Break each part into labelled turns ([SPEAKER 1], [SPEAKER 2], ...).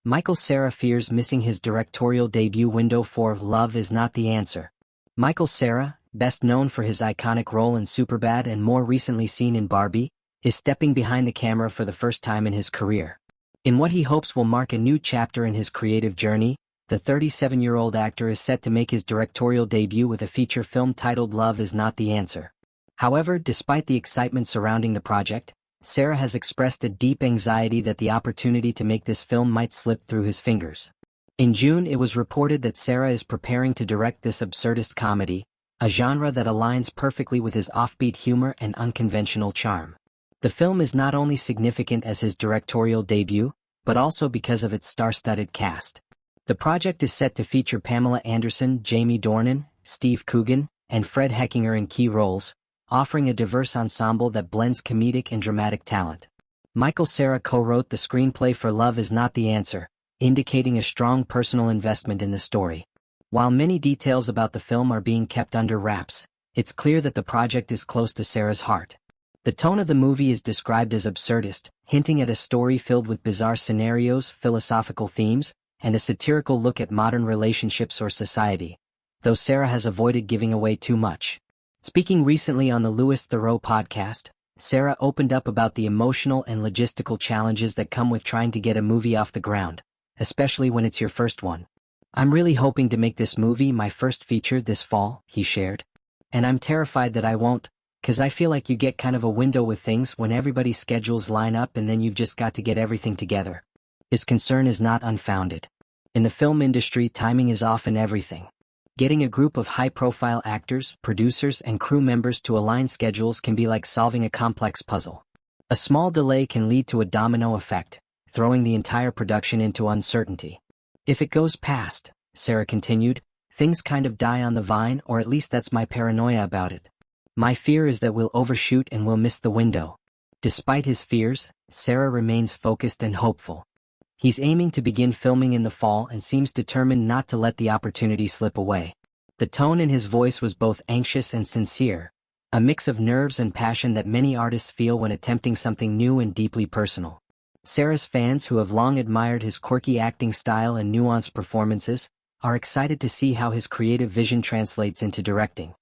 [SPEAKER 1] Michael Cera fears missing his directorial debut window for Love Is Not the Answer. Michael Cera, best known for his iconic role in Superbad and more recently seen in Barbie, is stepping behind the camera for the first time in his career. In what he hopes will mark a new chapter in his creative journey, the 37-year-old actor is set to make his directorial debut with a feature film titled Love Is Not the Answer. However, despite the excitement surrounding the project, Cera has expressed a deep anxiety that the opportunity to make this film might slip through his fingers. In June, it was reported that Cera is preparing to direct this absurdist comedy, a genre that aligns perfectly with his offbeat humor and unconventional charm. The film is not only significant as his directorial debut, but also because of its star-studded cast. The project is set to feature Pamela Anderson, Jamie Dornan, Steve Coogan, and Fred Hechinger in key roles, offering a diverse ensemble that blends comedic and dramatic talent. Michael Cera co-wrote the screenplay for Love Is Not the Answer, indicating a strong personal investment in the story. While many details about the film are being kept under wraps, it's clear that the project is close to Cera's heart. The tone of the movie is described as absurdist, hinting at a story filled with bizarre scenarios, philosophical themes, and a satirical look at modern relationships or society, though Cera has avoided giving away too much. Speaking recently on the Louis Theroux Podcast, Cera opened up about the emotional and logistical challenges that come with trying to get a movie off the ground, especially when it's your first one. "I'm really hoping to make this movie my first feature this fall," he shared. "And I'm terrified that I won't, 'cause I feel like you get kind of a window with things when everybody's schedules line up and then you've just got to get everything together." His concern is not unfounded. In the film industry, timing is often everything. Getting a group of high-profile actors, producers, and crew members to align schedules can be like solving a complex puzzle. A small delay can lead to a domino effect, throwing the entire production into uncertainty. "If it goes past," Cera continued, "things kind of die on the vine, or at least that's my paranoia about it. My fear is that we'll overshoot and we'll miss the window." Despite his fears, Cera remains focused and hopeful. He's aiming to begin filming in the fall and seems determined not to let the opportunity slip away. The tone in his voice was both anxious and sincere, a mix of nerves and passion that many artists feel when attempting something new and deeply personal. Cera's fans, who have long admired his quirky acting style and nuanced performances, are excited to see how his creative vision translates into directing.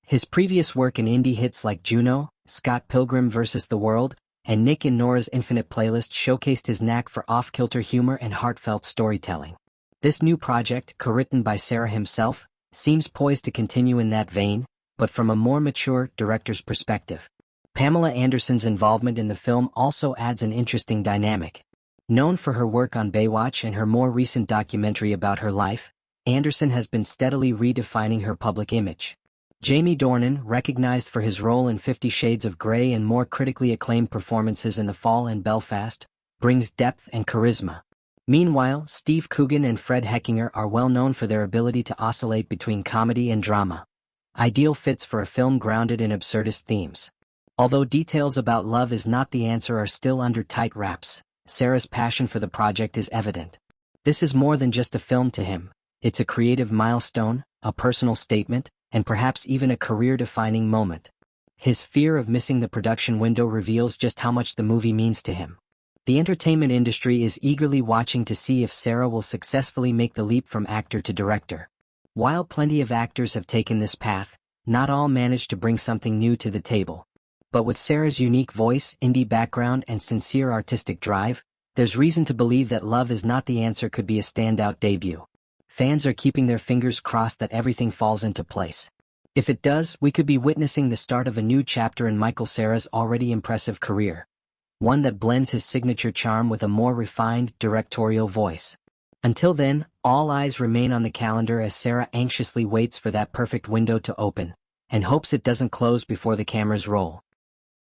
[SPEAKER 1] His previous work in indie hits like Juno, Scott Pilgrim vs. the World, and Nick and Nora's Infinite Playlist showcased his knack for off-kilter humor and heartfelt storytelling. This new project, co-written by Cera himself, seems poised to continue in that vein, but from a more mature director's perspective. Pamela Anderson's involvement in the film also adds an interesting dynamic. Known for her work on Baywatch and her more recent documentary about her life, Anderson has been steadily redefining her public image. Jamie Dornan, recognized for his role in 50 Shades of Grey and more critically acclaimed performances in The Fall and Belfast, brings depth and charisma. Meanwhile, Steve Coogan and Fred Hechinger are well known for their ability to oscillate between comedy and drama. Ideal fits for a film grounded in absurdist themes. Although details about Love Is Not the Answer are still under tight wraps, Cera's passion for the project is evident. This is more than just a film to him. It's a creative milestone, a personal statement, and perhaps even a career-defining moment. His fear of missing the production window reveals just how much the movie means to him. The entertainment industry is eagerly watching to see if Cera will successfully make the leap from actor to director. While plenty of actors have taken this path, not all managed to bring something new to the table. But with Cera's unique voice, indie background, and sincere artistic drive, there's reason to believe that Love Is Not the Answer could be a standout debut. Fans are keeping their fingers crossed that everything falls into place. If it does, we could be witnessing the start of a new chapter in Michael Cera's already impressive career. One that blends his signature charm with a more refined, directorial voice. Until then, all eyes remain on the calendar as Cera anxiously waits for that perfect window to open, and hopes it doesn't close before the cameras roll.